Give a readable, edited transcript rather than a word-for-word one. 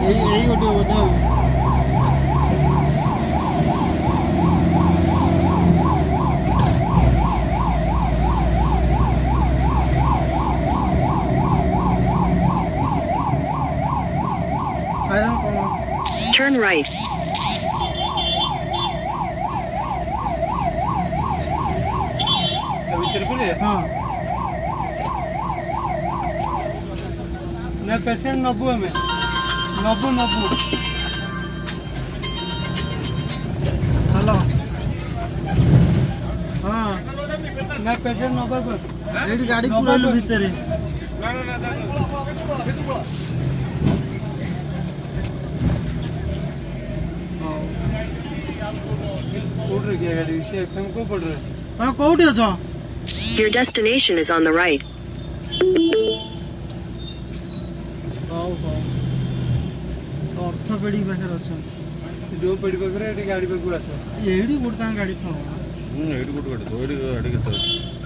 यही गोटे बोधे साइरन कौन Turn right. हाँ मैं पेशेंट नब्बू है मैं नब्बू हेलो हाँ मैं पेशेंट नब्बू पर गाड़ी पूरा भीतर गाड़ी से को पड़ रहा है हाँ कोठी अच्छा Your destination is on the right. ଅର୍ଥପେଡି ପାଖରେ ଅଛନ୍ତି ଯୋଉ ପେଡି ପାଖରେ ଏଠି ଗାଡି ପାଖକୁ ଆସ ଏଇଠି ଗୋଟେ ତାଙ୍କ ଗାଡି ଥାଉ ଏଇଠି ଗୋଟେ ଗାଡ଼ି ତ ଏଇଠି ଗାଡ଼ି କେତେ ଅଛି